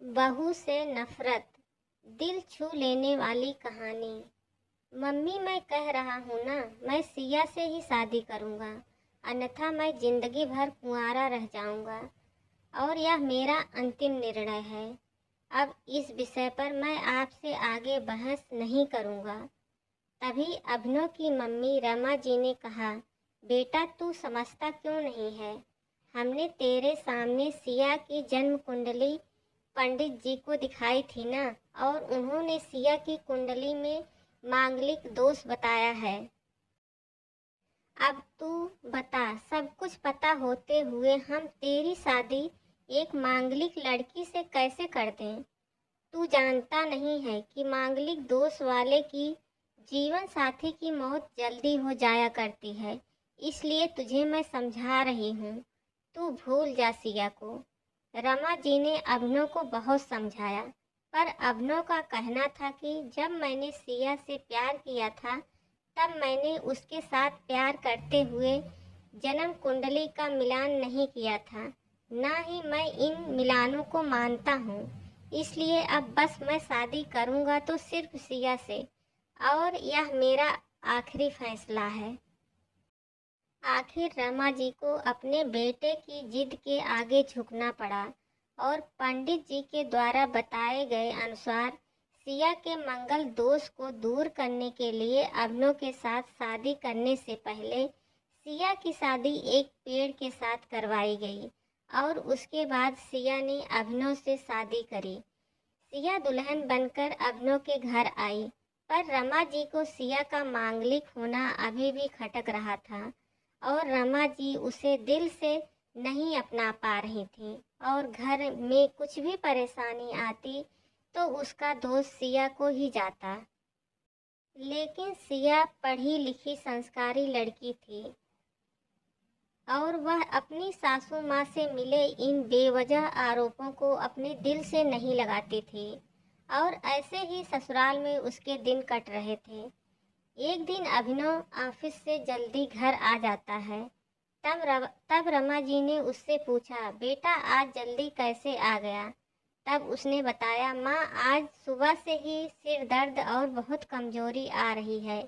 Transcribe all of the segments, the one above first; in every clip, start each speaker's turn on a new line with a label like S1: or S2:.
S1: बहू से नफरत, दिल छू लेने वाली कहानी। मम्मी, मैं कह रहा हूँ ना, मैं सिया से ही शादी करूँगा, अन्यथा मैं जिंदगी भर कुंवारा रह जाऊँगा और यह मेरा अंतिम निर्णय है। अब इस विषय पर मैं आपसे आगे बहस नहीं करूँगा। तभी अभिनव की मम्मी रमा जी ने कहा, बेटा तू समझता क्यों नहीं है? हमने तेरे सामने सिया की जन्म कुंडली पंडित जी को दिखाई थी ना, और उन्होंने सिया की कुंडली में मांगलिक दोष बताया है। अब तू बता, सब कुछ पता होते हुए हम तेरी शादी एक मांगलिक लड़की से कैसे कर दें? तू जानता नहीं है कि मांगलिक दोष वाले की जीवन साथी की मौत जल्दी हो जाया करती है, इसलिए तुझे मैं समझा रही हूँ, तू भूल जा सिया को। रमा जी ने अभिनव को बहुत समझाया, पर अभिनव का कहना था कि जब मैंने सिया से प्यार किया था, तब मैंने उसके साथ प्यार करते हुए जन्म कुंडली का मिलान नहीं किया था, ना ही मैं इन मिलानों को मानता हूँ। इसलिए अब बस मैं शादी करूँगा तो सिर्फ सिया से, और यह मेरा आखिरी फैसला है। आखिर रमा जी को अपने बेटे की जिद के आगे झुकना पड़ा और पंडित जी के द्वारा बताए गए अनुसार सिया के मंगल दोष को दूर करने के लिए अभिनव के साथ शादी करने से पहले सिया की शादी एक पेड़ के साथ करवाई गई और उसके बाद सिया ने अभिनव से शादी करी। सिया दुल्हन बनकर अभिनव के घर आई, पर रमा जी को सिया का मांगलिक होना अभी भी खटक रहा था और रमा जी उसे दिल से नहीं अपना पा रही थी, और घर में कुछ भी परेशानी आती तो उसका दोष सिया को ही जाता। लेकिन सिया पढ़ी लिखी संस्कारी लड़की थी और वह अपनी सासू माँ से मिले इन बेवजह आरोपों को अपने दिल से नहीं लगाती थी, और ऐसे ही ससुराल में उसके दिन कट रहे थे। एक दिन अभिनव ऑफिस से जल्दी घर आ जाता है। तब रमा जी ने उससे पूछा, बेटा आज जल्दी कैसे आ गया? तब उसने बताया, माँ आज सुबह से ही सिर दर्द और बहुत कमजोरी आ रही है,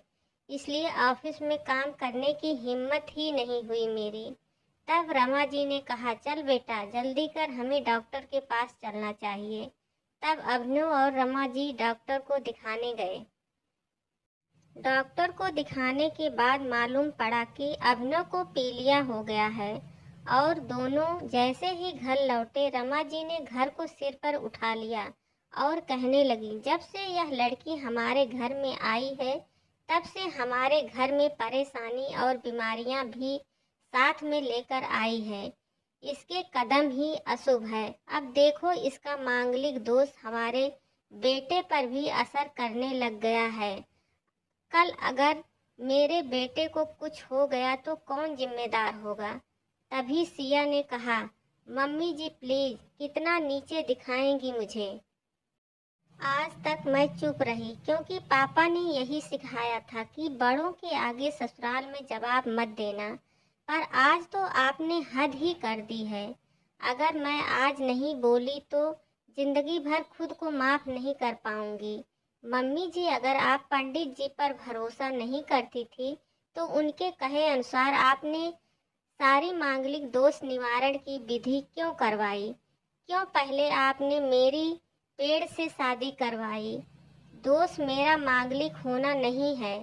S1: इसलिए ऑफिस में काम करने की हिम्मत ही नहीं हुई मेरी। तब रमा जी ने कहा, चल बेटा जल्दी कर, हमें डॉक्टर के पास चलना चाहिए। तब अभिनव और रमा जी डॉक्टर को दिखाने गए। डॉक्टर को दिखाने के बाद मालूम पड़ा कि अभिनव को पीलिया हो गया है, और दोनों जैसे ही घर लौटे रमा जी ने घर को सिर पर उठा लिया और कहने लगी, जब से यह लड़की हमारे घर में आई है तब से हमारे घर में परेशानी और बीमारियां भी साथ में लेकर आई है। इसके कदम ही अशुभ है। अब देखो इसका मांगलिक दोष हमारे बेटे पर भी असर करने लग गया है। कल अगर मेरे बेटे को कुछ हो गया तो कौन जिम्मेदार होगा? तभी सिया ने कहा, मम्मी जी प्लीज, कितना नीचे दिखाएंगी मुझे? आज तक मैं चुप रही क्योंकि पापा ने यही सिखाया था कि बड़ों के आगे ससुराल में जवाब मत देना, पर आज तो आपने हद ही कर दी है। अगर मैं आज नहीं बोली तो जिंदगी भर खुद को माफ नहीं कर पाऊंगी। मम्मी जी, अगर आप पंडित जी पर भरोसा नहीं करती थी तो उनके कहे अनुसार आपने सारी मांगलिक दोष निवारण की विधि क्यों करवाई? क्यों पहले आपने मेरी पेड़ से शादी करवाई? दोष मेरा मांगलिक होना नहीं है,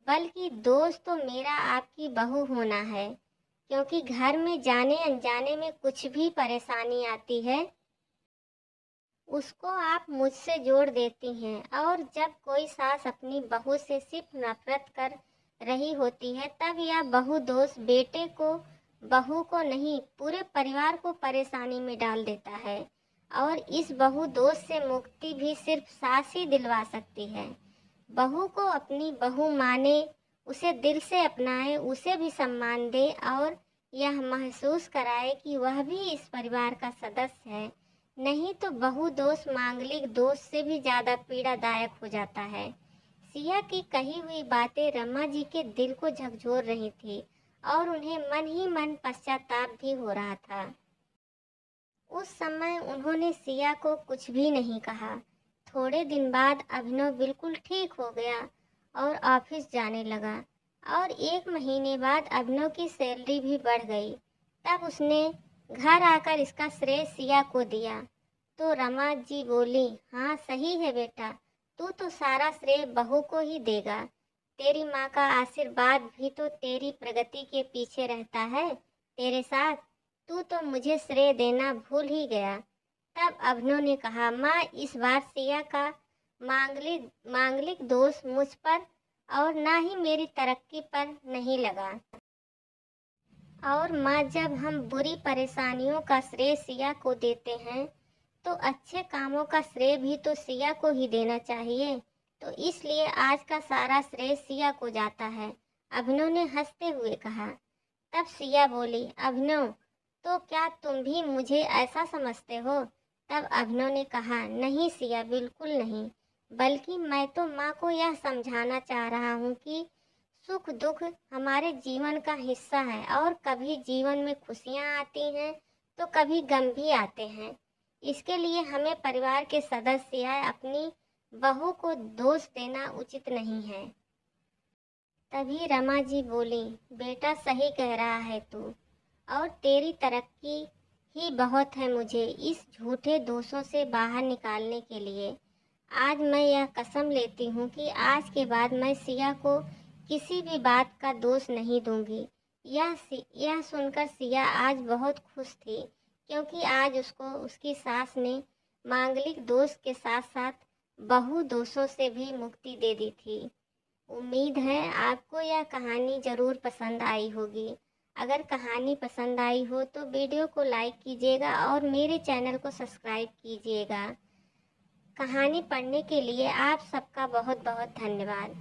S1: बल्कि दोष तो मेरा आपकी बहू होना है, क्योंकि घर में जाने अनजाने में कुछ भी परेशानी आती है उसको आप मुझसे जोड़ देती हैं, और जब कोई सास अपनी बहू से सिर्फ नफरत कर रही होती है तब यह बहू दोष बेटे को, बहू को नहीं पूरे परिवार को परेशानी में डाल देता है, और इस बहू दोष से मुक्ति भी सिर्फ सास ही दिलवा सकती है। बहू को अपनी बहू माने, उसे दिल से अपनाए, उसे भी सम्मान दे और यह महसूस कराए कि वह भी इस परिवार का सदस्य है। नहीं तो बहु दोष मांगलिक दोष से भी ज्यादा पीड़ादायक हो जाता है। सिया की कही हुई बातें रमा जी के दिल को झकझोर रही थी और उन्हें मन ही मन पश्चाताप भी हो रहा था। उस समय उन्होंने सिया को कुछ भी नहीं कहा। थोड़े दिन बाद अभिनव बिल्कुल ठीक हो गया और ऑफिस जाने लगा और 1 महीने बाद अभिनव की सैलरी भी बढ़ गई। तब उसने घर आकर इसका श्रेय सिया को दिया। तो रमा जी बोली, हाँ सही है बेटा, तू तो सारा श्रेय बहू को ही देगा। तेरी माँ का आशीर्वाद भी तो तेरी प्रगति के पीछे रहता है तेरे साथ। तू तो मुझे श्रेय देना भूल ही गया। तब अभिनव ने कहा, माँ इस बार सिया का मांगलिक दोष मुझ पर और ना ही मेरी तरक्की पर नहीं लगा। और माँ जब हम बुरी परेशानियों का श्रेय सिया को देते हैं तो अच्छे कामों का श्रेय भी तो सिया को ही देना चाहिए। तो इसलिए आज का सारा श्रेय सिया को जाता है, अभिनव ने हंसते हुए कहा। तब सिया बोली, अभिनव तो क्या तुम भी मुझे ऐसा समझते हो? तब अभिनव ने कहा, नहीं सिया बिल्कुल नहीं, बल्कि मैं तो माँ को यह समझाना चाह रहा हूँ कि सुख दुख हमारे जीवन का हिस्सा है और कभी जीवन में खुशियाँ आती हैं तो कभी गम भी आते हैं। इसके लिए हमें परिवार के सदस्य या अपनी बहू को दोष देना उचित नहीं है। तभी रमा जी बोली, बेटा सही कह रहा है तू, और तेरी तरक्की ही बहुत है मुझे इस झूठे दोषों से बाहर निकालने के लिए। आज मैं यह कसम लेती हूँ कि आज के बाद मैं सिया को किसी भी बात का दोष नहीं दूंगी। यह सुनकर सिया आज बहुत खुश थी, क्योंकि आज उसको उसकी सास ने मांगलिक दोष के साथ साथ बहु दोषों से भी मुक्ति दे दी थी। उम्मीद है आपको यह कहानी ज़रूर पसंद आई होगी। अगर कहानी पसंद आई हो तो वीडियो को लाइक कीजिएगा और मेरे चैनल को सब्सक्राइब कीजिएगा। कहानी पढ़ने के लिए आप सबका बहुत बहुत धन्यवाद।